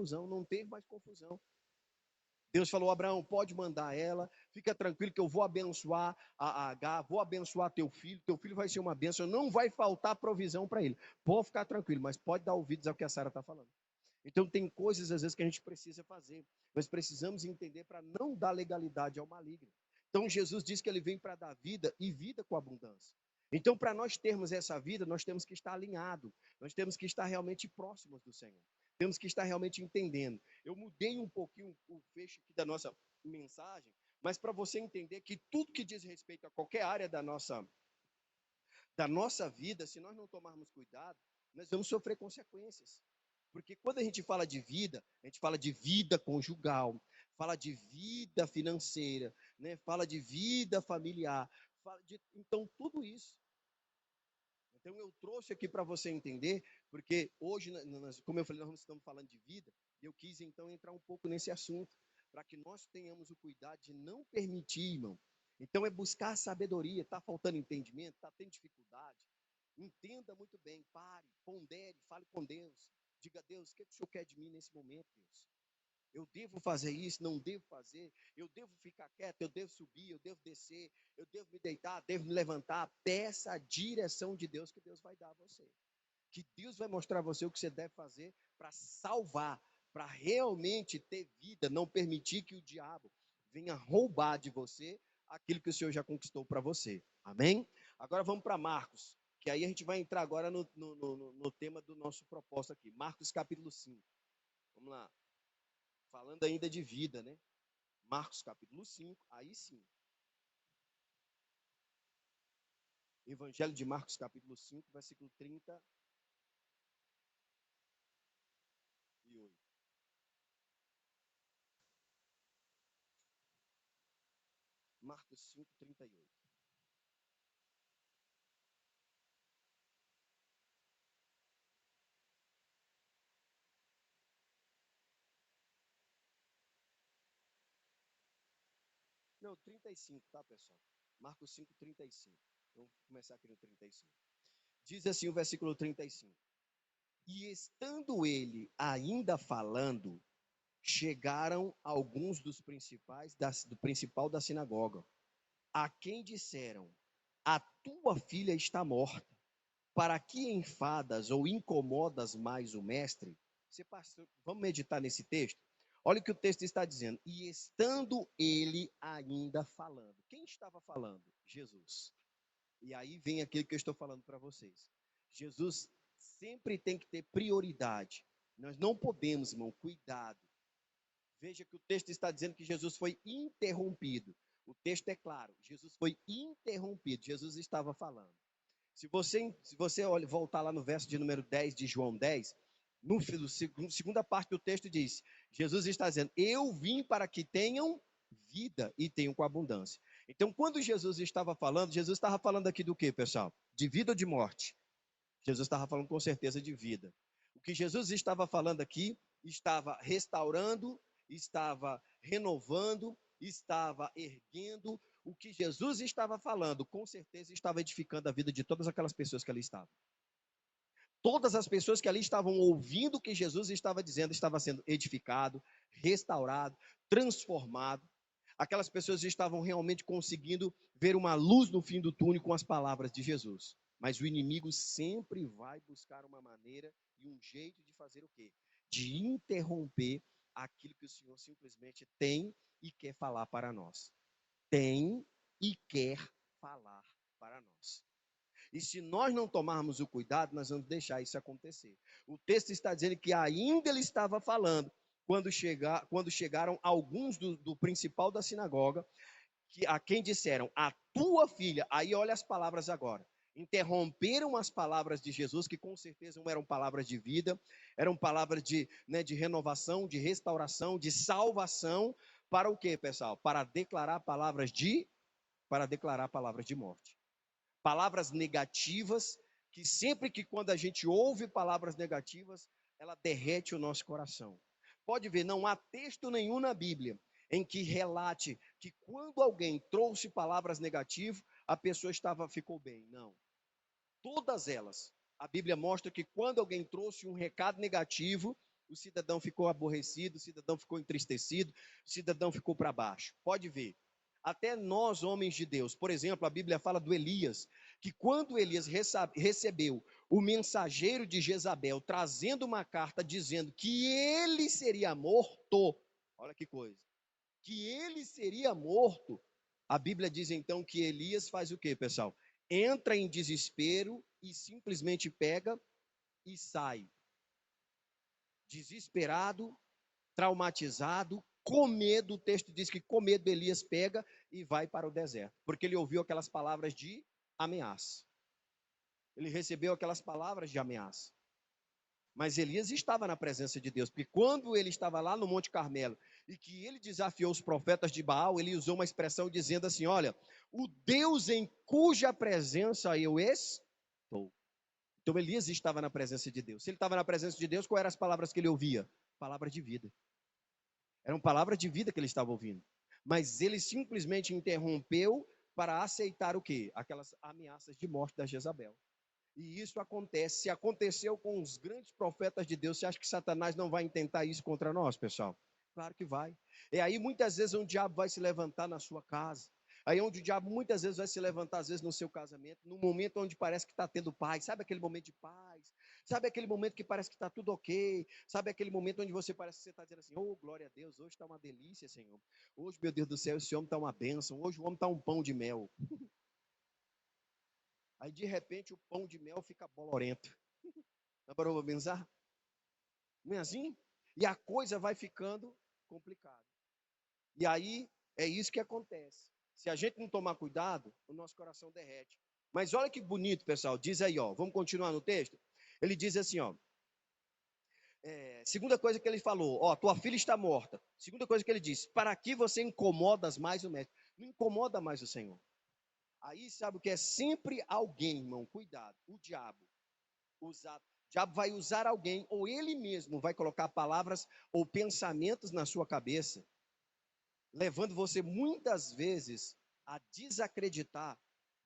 confusão, não teve mais confusão. Deus falou, Abraão, pode mandar ela, fica tranquilo que eu vou abençoar a Agar, vou abençoar teu filho vai ser uma bênção, não vai faltar provisão para ele. Pode ficar tranquilo, mas pode dar ouvidos ao que a Sara está falando. Então tem coisas às vezes que a gente precisa fazer, nós precisamos entender para não dar legalidade ao maligno. Então Jesus diz que ele vem para dar vida e vida com abundância. Então para nós termos essa vida, nós temos que estar alinhado, nós temos que estar realmente próximos do Senhor. Temos que estar realmente entendendo. Eu mudei um pouquinho o fecho aqui da nossa mensagem, mas para você entender que tudo que diz respeito a qualquer área da nossa vida, se nós não tomarmos cuidado, nós vamos sofrer consequências. Porque quando a gente fala de vida, a gente fala de vida conjugal, fala de vida financeira, né? Fala de vida familiar, então tudo isso. Então eu trouxe aqui para você entender, porque hoje, como eu falei, nós estamos falando de vida, e eu quis então entrar um pouco nesse assunto, para que nós tenhamos o cuidado de não permitir, irmão. Então é buscar sabedoria, está faltando entendimento, está tendo dificuldade. Entenda muito bem, pare, pondere, fale com Deus. Diga a Deus, o que o Senhor quer de mim nesse momento, Deus? Eu devo fazer isso, não devo fazer, eu devo ficar quieto, eu devo subir, eu devo descer, eu devo me deitar, devo me levantar. Peça a direção de Deus que Deus vai dar a você. Que Deus vai mostrar a você o que você deve fazer para salvar, para realmente ter vida, não permitir que o diabo venha roubar de você aquilo que o Senhor já conquistou para você. Amém? Agora vamos para Marcos, que aí a gente vai entrar agora no tema do nosso propósito aqui. Marcos capítulo 5. Vamos lá. Falando ainda de vida, né? Marcos capítulo 5, aí sim. Evangelho de Marcos capítulo 5, versículo 38. Marcos 5, 38. Não, 35, tá, pessoal? Marcos 5, 35. Vamos começar aqui no 35. Diz assim o versículo 35. E estando ele ainda falando, chegaram alguns dos principais do principal da sinagoga, a quem disseram: a tua filha está morta. Para que enfadas ou incomodas mais o mestre? Vamos meditar nesse texto? Olha o que o texto está dizendo. E estando ele ainda falando. Quem estava falando? Jesus. E aí vem aquilo que eu estou falando para vocês. Jesus sempre tem que ter prioridade. Nós não podemos, irmão, cuidado. Veja que o texto está dizendo que Jesus foi interrompido. O texto é claro. Jesus foi interrompido. Jesus estava falando. Se você voltar lá no verso de número 10 de João 10, segunda parte do texto diz, Jesus está dizendo, eu vim para que tenham vida e tenham com abundância. Então, quando Jesus estava falando aqui do que, pessoal? De vida ou de morte? Jesus estava falando com certeza de vida. O que Jesus estava falando aqui, estava restaurando, estava renovando, estava erguendo. O que Jesus estava falando, com certeza estava edificando a vida de todas aquelas pessoas que ali estavam. Todas as pessoas que ali estavam ouvindo o que Jesus estava dizendo, estava sendo edificado, restaurado, transformado. Aquelas pessoas estavam realmente conseguindo ver uma luz no fim do túnel com as palavras de Jesus. Mas o inimigo sempre vai buscar uma maneira e um jeito de fazer o quê? De interromper aquilo que o Senhor simplesmente tem e quer falar para nós. Tem e quer falar para nós. E se nós não tomarmos o cuidado, nós vamos deixar isso acontecer. O texto está dizendo que ainda ele estava falando, quando chegaram alguns do principal da sinagoga, a quem disseram, a tua filha, aí olha as palavras agora, interromperam as palavras de Jesus, que com certeza não eram palavras de vida, eram palavras de renovação, de restauração, de salvação, para o quê, pessoal? Para declarar palavras de morte. Palavras negativas, que sempre que quando a gente ouve palavras negativas, ela derrete o nosso coração. Pode ver, não há texto nenhum na Bíblia em que relate que quando alguém trouxe palavras negativas, a pessoa ficou bem. Não. Todas elas. A Bíblia mostra que quando alguém trouxe um recado negativo, O cidadão ficou aborrecido, o cidadão ficou entristecido, o cidadão ficou para baixo. Pode ver. Até nós, homens de Deus, por exemplo, a Bíblia fala do Elias, que quando Elias recebeu o mensageiro de Jezabel trazendo uma carta dizendo que ele seria morto, olha que coisa, que ele seria morto, a Bíblia diz então que Elias faz o quê, pessoal? Entra em desespero e simplesmente pega e sai. Desesperado, traumatizado, com medo, o texto diz que com medo Elias pega e vai para o deserto, porque ele ouviu aquelas palavras de ameaça. Ele recebeu aquelas palavras de ameaça. Mas Elias estava na presença de Deus, porque quando ele estava lá no Monte Carmelo e que ele desafiou os profetas de Baal, ele usou uma expressão dizendo assim: olha, o Deus em cuja presença eu estou. Então Elias estava na presença de Deus. Se ele estava na presença de Deus, quais eram as palavras que ele ouvia? Palavras de vida. Eram palavras de vida que ele estava ouvindo. Mas ele simplesmente interrompeu para aceitar o quê? Aquelas ameaças de morte da Jezabel. E isso acontece, se aconteceu com os grandes profetas de Deus, você acha que Satanás não vai intentar isso contra nós, pessoal? Claro que vai. É aí muitas vezes onde o diabo vai se levantar na sua casa. Aí onde o diabo muitas vezes vai se levantar, às vezes no seu casamento, no momento onde parece que está tendo paz. Sabe aquele momento de paz? Sabe aquele momento que parece que está tudo ok? Sabe aquele momento onde você parece que você está dizendo assim, oh, glória a Deus, hoje está uma delícia, Senhor. Hoje, meu Deus do céu, esse homem está uma bênção. Hoje o homem está um pão de mel. Aí, de repente, o pão de mel fica bolorento. Dá para pensar? Não é assim? E a coisa vai ficando complicada. E aí, é isso que acontece. Se a gente não tomar cuidado, o nosso coração derrete. Mas olha que bonito, pessoal. Diz aí, ó. Vamos continuar no texto? Ele diz assim, ó. Segunda coisa que ele falou, ó, tua filha está morta. Segunda coisa que ele disse, para que você incomodas mais o mestre? Não incomoda mais o Senhor. Aí sabe o que é? Sempre alguém, irmão, cuidado. O diabo vai usar alguém, ou ele mesmo vai colocar palavras ou pensamentos na sua cabeça, levando você muitas vezes a desacreditar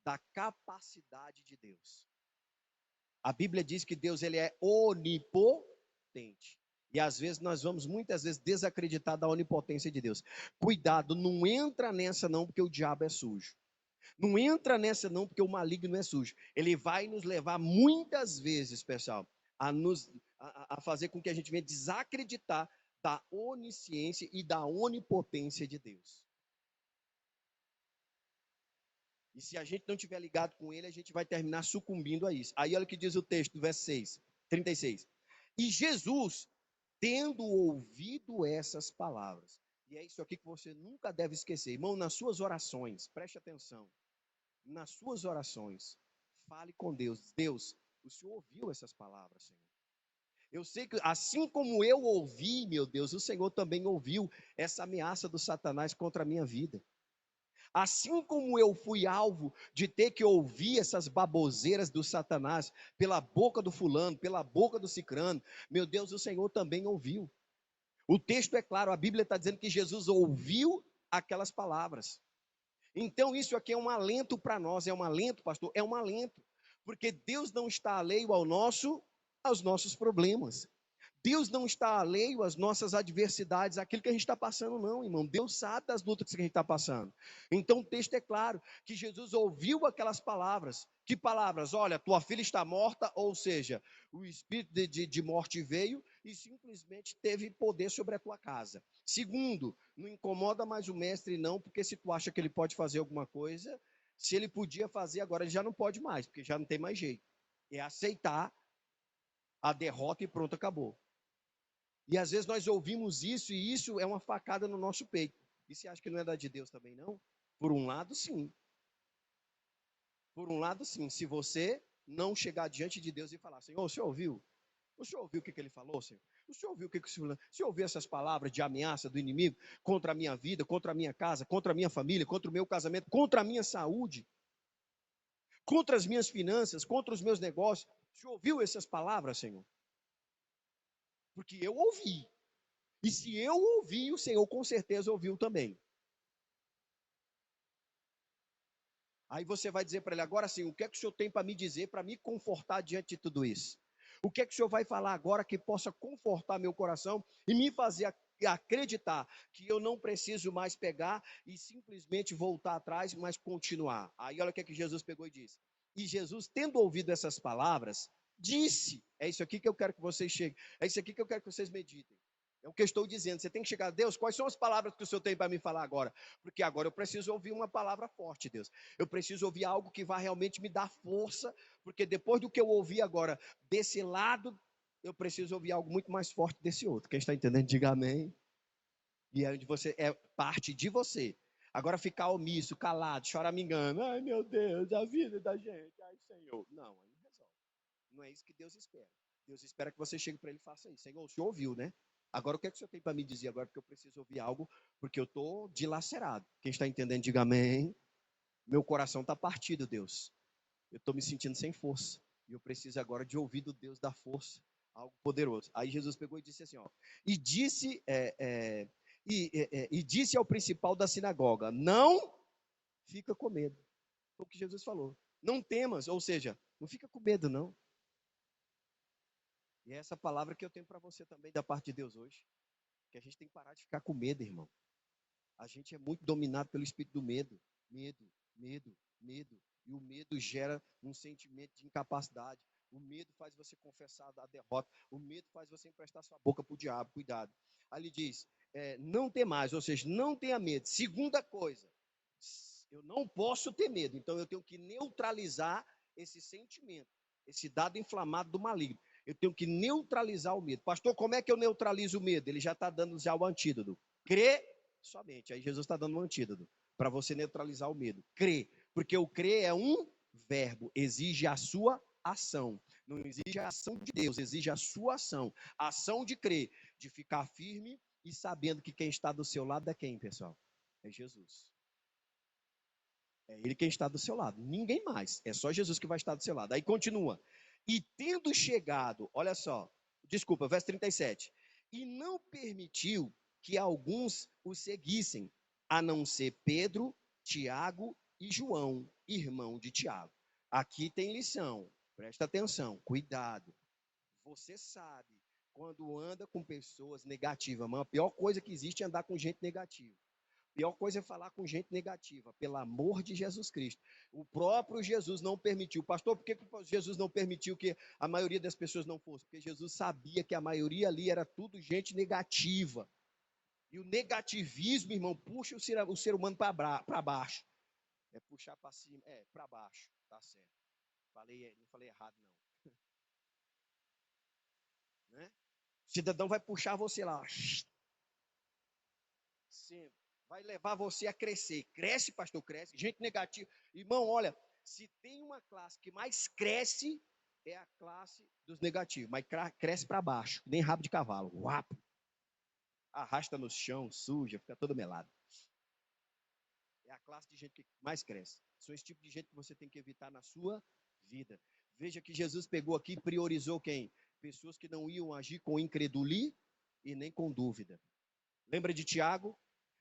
da capacidade de Deus. A Bíblia diz que Deus ele é onipotente. E às vezes nós vamos muitas vezes desacreditar da onipotência de Deus. Cuidado, não entra nessa não, porque o diabo é sujo. Não entra nessa não, porque o maligno é sujo. Ele vai nos levar muitas vezes, pessoal, a fazer com que a gente venha desacreditar da onisciência e da onipotência de Deus. E se a gente não estiver ligado com ele, a gente vai terminar sucumbindo a isso. Aí olha o que diz o texto, verso 6, 36. E Jesus, tendo ouvido essas palavras, e é isso aqui que você nunca deve esquecer, irmão, nas suas orações, preste atenção, nas suas orações, fale com Deus. Deus, o Senhor ouviu essas palavras, Senhor. Eu sei que assim como eu ouvi, meu Deus, o Senhor também ouviu essa ameaça do Satanás contra a minha vida. Assim como eu fui alvo de ter que ouvir essas baboseiras do Satanás pela boca do fulano, pela boca do cicrano, meu Deus, o Senhor também ouviu. O texto é claro, a Bíblia está dizendo que Jesus ouviu aquelas palavras. Então, isso aqui é um alento para nós, é um alento, pastor, é um alento, porque Deus não está alheio aos nossos problemas. Deus não está alheio às nossas adversidades, aquilo que a gente está passando, não, irmão. Deus sabe das lutas que a gente está passando. Então o texto é claro, que Jesus ouviu aquelas palavras. Que palavras? Olha, tua filha está morta, ou seja, o espírito de morte veio e simplesmente teve poder sobre a tua casa. Segundo, não incomoda mais o mestre, não, porque se tu acha que ele pode fazer alguma coisa, se ele podia fazer, agora ele já não pode mais, porque já não tem mais jeito. É aceitar a derrota e pronto, acabou. E às vezes nós ouvimos isso e isso é uma facada no nosso peito. E você acha que não é da de Deus também, não? Por um lado, sim. Por um lado, sim. Se você não chegar diante de Deus e falar, Senhor, o senhor ouviu? O senhor ouviu o que ele falou, Senhor? O senhor ouviu o senhor ouviu essas palavras de ameaça do inimigo contra a minha vida, contra a minha casa, contra a minha família, contra o meu casamento, contra a minha saúde, contra as minhas finanças, contra os meus negócios? O senhor ouviu essas palavras, Senhor? Porque eu ouvi. E se eu ouvi, o Senhor com certeza ouviu também. Aí você vai dizer para ele, agora sim, o que é que o Senhor tem para me dizer, para me confortar diante de tudo isso? O que é que o Senhor vai falar agora que possa confortar meu coração e me fazer acreditar que eu não preciso mais pegar e simplesmente voltar atrás, mas continuar. Aí olha o que é que Jesus pegou e disse. E Jesus, tendo ouvido essas palavras, disse, é isso aqui que eu quero que vocês cheguem, é isso aqui que eu quero que vocês meditem. É o que eu estou dizendo, você tem que chegar a Deus, quais são as palavras que o Senhor tem para me falar agora? Porque agora eu preciso ouvir uma palavra forte, Deus. Eu preciso ouvir algo que vai realmente me dar força, porque depois do que eu ouvi agora, desse lado, eu preciso ouvir algo muito mais forte desse outro. Quem está entendendo, diga amém. E é onde você é parte de você. Agora ficar omisso, calado, choramingando. Ai, meu Deus, a vida da gente. Ai, Senhor. Não, aí não resolve. Não é isso que Deus espera. Deus espera que você chegue para ele e faça isso. Senhor, o Senhor ouviu, né? Agora, o que é que o Senhor tem para me dizer agora? Porque eu preciso ouvir algo, porque eu estou dilacerado. Quem está entendendo, diga amém. Meu coração está partido, Deus. Eu estou me sentindo sem força. E eu preciso agora de ouvir do Deus da força, algo poderoso. Aí Jesus pegou e disse assim, ó. E disse, e disse ao principal da sinagoga, não fica com medo. Foi o que Jesus falou. Não temas, ou seja, não fica com medo, não. E é essa palavra que eu tenho para você também da parte de Deus hoje. Que a gente tem que parar de ficar com medo, irmão. A gente é muito dominado pelo espírito do medo. Medo, medo, medo. E o medo gera um sentimento de incapacidade. O medo faz você confessar a derrota. O medo faz você emprestar sua boca para o diabo. Cuidado. Aí ele diz, não tem mais, ou seja, não tenha medo. Segunda coisa, eu não posso ter medo. Então eu tenho que neutralizar esse sentimento, esse dado inflamado do maligno. Eu tenho que neutralizar o medo. Pastor, como é que eu neutralizo o medo? Ele já está dando já o antídoto. Crê somente. Aí Jesus está dando um antídoto para você neutralizar o medo. Crê. Porque o crer é um verbo, exige a sua ação. Não exige a ação de Deus, exige a sua ação. A ação de crer, de ficar firme e sabendo que quem está do seu lado é quem, pessoal? É Jesus. É ele quem está do seu lado, ninguém mais. É só Jesus que vai estar do seu lado. Aí continua. E tendo chegado, olha só, desculpa, verso 37. E não permitiu que alguns o seguissem, a não ser Pedro, Tiago e João, irmão de Tiago. Aqui tem lição, presta atenção, cuidado. Você sabe quando anda com pessoas negativas, mas a pior coisa que existe é andar com gente negativa. Pior coisa é falar com gente negativa, pelo amor de Jesus Cristo. O próprio Jesus não permitiu. Pastor, por que Jesus não permitiu que a maioria das pessoas não fosse? Porque Jesus sabia que a maioria ali era tudo gente negativa. E o negativismo, irmão, puxa o ser humano para baixo. É puxar para cima, para baixo. Tá certo. Não falei errado, não. Né? O cidadão vai puxar você lá. Sempre. Vai levar você a crescer. Cresce, pastor, cresce. Gente negativa. Irmão, olha, se tem uma classe que mais cresce, é a classe dos negativos. Mas cresce para baixo, nem rabo de cavalo. Uapo. Arrasta no chão, suja, fica todo melado. É a classe de gente que mais cresce. São esse tipo de gente que você tem que evitar na sua vida. Veja que Jesus pegou aqui e priorizou quem? Pessoas que não iam agir com increduli e nem com dúvida. Lembra de Tiago?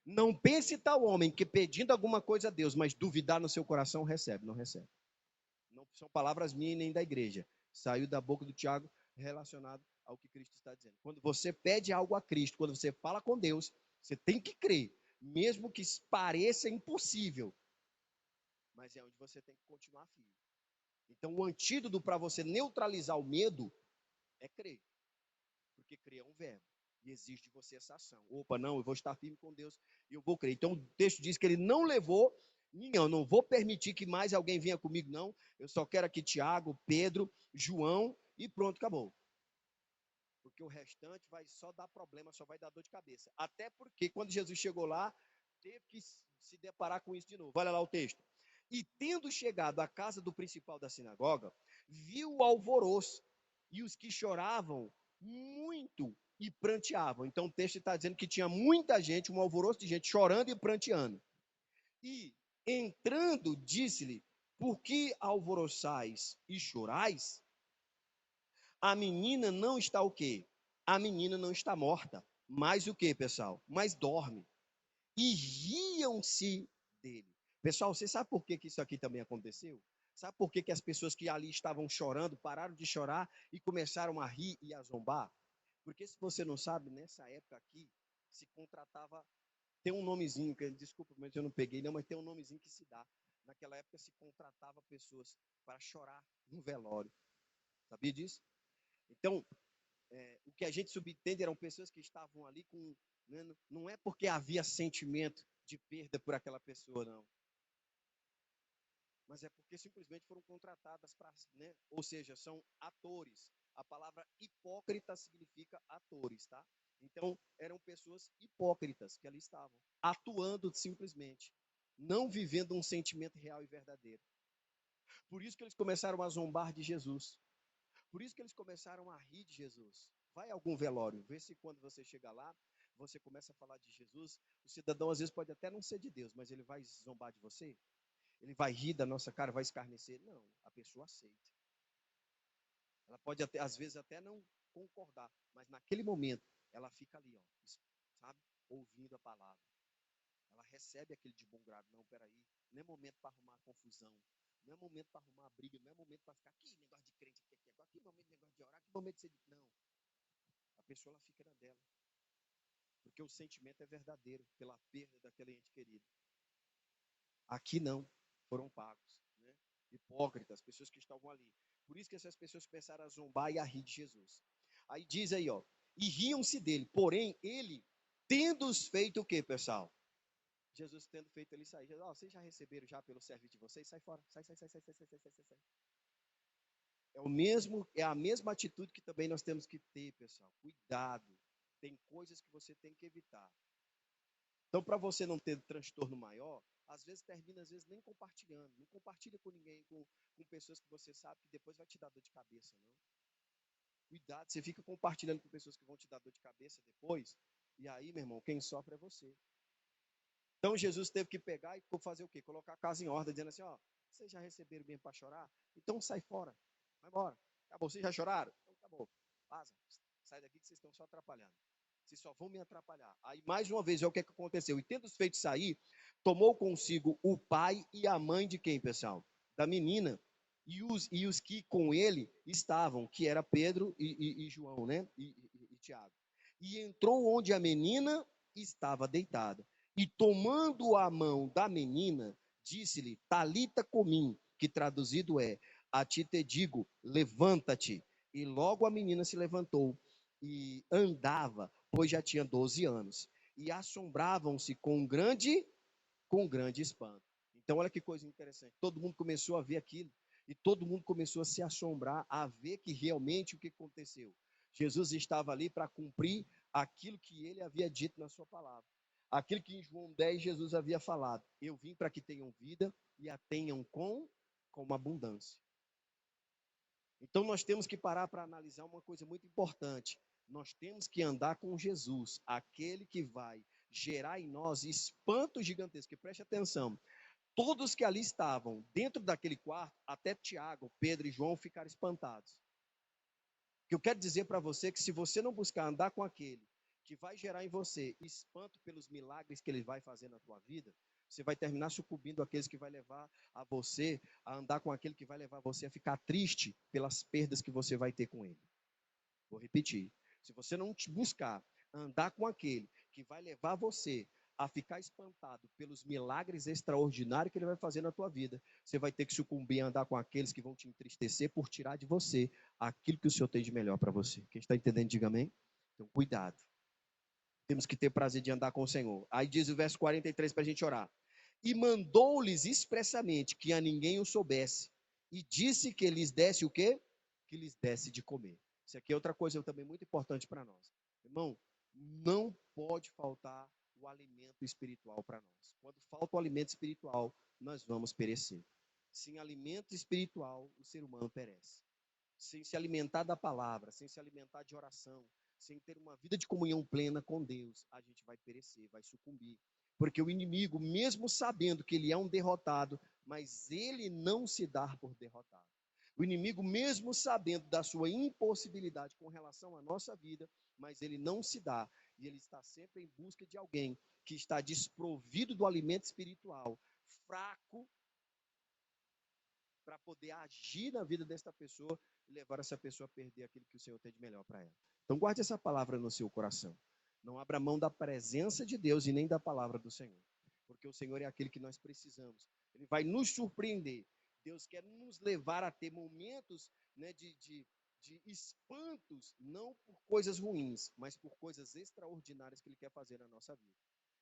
Não pense tal homem que pedindo alguma coisa a Deus, mas duvidar no seu coração, recebe. Não recebe. Não são palavras minhas nem da igreja. Saiu da boca do Tiago relacionado ao que Cristo está dizendo. Quando você pede algo a Cristo, quando você fala com Deus, você tem que crer, mesmo que pareça impossível. Mas é onde você tem que continuar firme. Então, o antídoto para você neutralizar o medo é crer. Porque crer é um verbo. E exige de você essa ação. Opa, não, eu vou estar firme com Deus e eu vou crer. Então, o texto diz que ele não levou ninguém. Eu não vou permitir que mais alguém venha comigo, não. Eu só quero aqui Tiago, Pedro, João e pronto, acabou. Porque o restante vai só dar problema, só vai dar dor de cabeça. Até porque quando Jesus chegou lá, teve que se deparar com isso de novo. Olha lá o texto. E tendo chegado à casa do principal da sinagoga, viu o alvoroço e os que choravam muito e pranteavam. Então o texto está dizendo que tinha muita gente, um alvoroço de gente chorando e pranteando. E entrando, disse-lhe: por que alvoroçais e chorais? A menina não está o quê? A menina não está morta. Mas o quê, pessoal? Mas dorme. E riam-se dele. Pessoal, você sabe por que isso aqui também aconteceu? Sabe por que, que as pessoas que ali estavam chorando pararam de chorar e começaram a rir e a zombar? Porque se você não sabe, nessa época aqui se contratava, tem um nomezinho, que desculpa, mas eu não peguei, não, mas tem um nomezinho que se dá. Naquela época se contratava pessoas para chorar no velório. Sabia disso? Então, o que a gente subentende eram pessoas que estavam ali com. Né, não é porque havia sentimento de perda por aquela pessoa, não. Mas é porque simplesmente foram contratadas para. Né, ou seja, são atores. A palavra hipócrita significa atores, tá? Então, eram pessoas hipócritas que ali estavam, atuando simplesmente, não vivendo um sentimento real e verdadeiro. Por isso que eles começaram a zombar de Jesus. Por isso que eles começaram a rir de Jesus. Vai a algum velório, vê se quando você chega lá, você começa a falar de Jesus, o cidadão às vezes pode até não ser de Deus, mas ele vai zombar de você? Ele vai rir da nossa cara, vai escarnecer? Não, a pessoa aceita. Ela pode até, às vezes até não concordar, mas naquele momento ela fica ali, ó, sabe, ouvindo a palavra. Ela recebe aquele de bom grado. Não, peraí, não é momento para arrumar confusão. Não é momento para arrumar briga. Não é momento para ficar aqui, negócio de crente aqui, agora, que momento de negócio de orar, que momento de ser. Não. A pessoa ela fica na dela. Porque o sentimento é verdadeiro pela perda daquele ente querido. Aqui não. Foram pagos. Né? Hipócritas, pessoas que estavam ali. Por isso que essas pessoas começaram a zombar e a rir de Jesus. Aí diz aí, ó. E riam-se dele. Porém, ele, tendo-os feito o quê, pessoal? Jesus tendo feito ele sair. Jesus, vocês já receberam já pelo serviço de vocês? Sai fora. Sai, sai, sai, sai, sai, sai, sai, sai, sai. É a mesma atitude que também nós temos que ter, pessoal. Cuidado. Tem coisas que você tem que evitar. Então, para você não ter transtorno maior, às vezes termina, às vezes, nem compartilhando. Não compartilha com ninguém, com pessoas que você sabe que depois vai te dar dor de cabeça, não. Cuidado, você fica compartilhando com pessoas que vão te dar dor de cabeça depois, e aí, meu irmão, quem sofre é você. Então Jesus teve que pegar e fazer o quê? Colocar a casa em ordem, dizendo assim, ó, vocês já receberam bem para chorar? Então sai fora, vai embora. Acabou, vocês já choraram? Então acabou. Vaza, sai daqui que vocês estão só atrapalhando. Vocês só vão me atrapalhar. Aí mais uma vez, é o que aconteceu. E tendo os feitos sair, tomou consigo o pai e a mãe de quem, pessoal? Da menina. E os que com ele estavam, que era Pedro e João, né? E Tiago. E entrou onde a menina estava deitada. E tomando a mão da menina, disse-lhe, Talita comim, que traduzido é, a ti te digo, levanta-te. E logo a menina se levantou e andava, pois já tinha 12 anos. E assombravam-se com grande espanto. Então, olha que coisa interessante. Todo mundo começou a ver aquilo. E todo mundo começou a se assombrar, a ver que realmente o que aconteceu. Jesus estava ali para cumprir aquilo que ele havia dito na sua palavra. Aquilo que em João 10 Jesus havia falado. Eu vim para que tenham vida e a tenham com abundância. Então nós temos que parar para analisar uma coisa muito importante. Nós temos que andar com Jesus, aquele que vai gerar em nós espanto gigantesco. E preste atenção, todos que ali estavam, dentro daquele quarto, até Tiago, Pedro e João ficaram espantados. O que eu quero dizer para você é que se você não buscar andar com aquele que vai gerar em você espanto pelos milagres que ele vai fazer na tua vida, você vai terminar sucumbindo àqueles que vai levar a você a andar com aquele que vai levar você a ficar triste pelas perdas que você vai ter com ele. Vou repetir. Se você não buscar andar com aquele que vai levar você a ficar espantado pelos milagres extraordinários que ele vai fazer na tua vida, você vai ter que sucumbir a andar com aqueles que vão te entristecer por tirar de você aquilo que o Senhor tem de melhor para você. Quem está entendendo, diga amém. Então, cuidado. Temos que ter prazer de andar com o Senhor. Aí diz o verso 43 para a gente orar. E mandou-lhes expressamente que a ninguém o soubesse. E disse que lhes desse o quê? Que lhes desse de comer. Isso aqui é outra coisa também muito importante para nós. Irmão, não pode faltar o alimento espiritual para nós. Quando falta o alimento espiritual, nós vamos perecer. Sem alimento espiritual, o ser humano perece. Sem se alimentar da palavra, sem se alimentar de oração, sem ter uma vida de comunhão plena com Deus, a gente vai perecer, vai sucumbir. Porque o inimigo, mesmo sabendo que ele é um derrotado, mas ele não se dá por derrotado. O inimigo, mesmo sabendo da sua impossibilidade com relação à nossa vida, mas ele não se dá. E ele está sempre em busca de alguém que está desprovido do alimento espiritual, fraco, para poder agir na vida desta pessoa e levar essa pessoa a perder aquilo que o Senhor tem de melhor para ela. Então guarde essa palavra no seu coração. Não abra mão da presença de Deus e nem da palavra do Senhor, porque o Senhor é aquele que nós precisamos. Ele vai nos surpreender. Deus quer nos levar a ter momentos, né, de espantos, não por coisas ruins, mas por coisas extraordinárias que Ele quer fazer na nossa vida.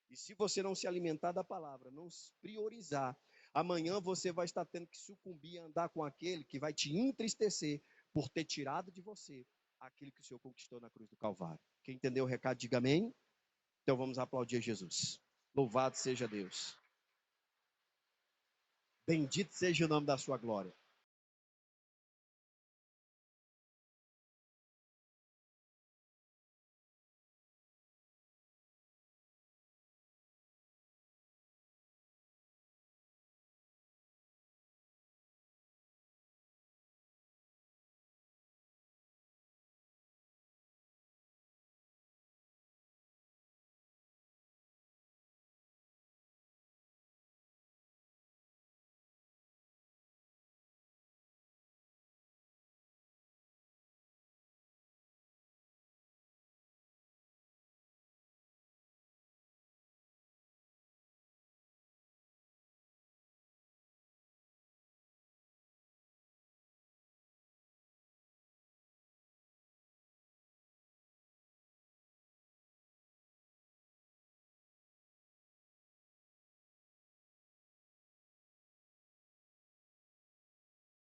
E se você não se alimentar da palavra, não priorizar, amanhã você vai estar tendo que sucumbir a andar com aquele que vai te entristecer por ter tirado de você aquilo que o Senhor conquistou na cruz do Calvário. Quem entendeu o recado, diga amém. Então vamos aplaudir Jesus. Louvado seja Deus. Bendito seja o nome da sua glória.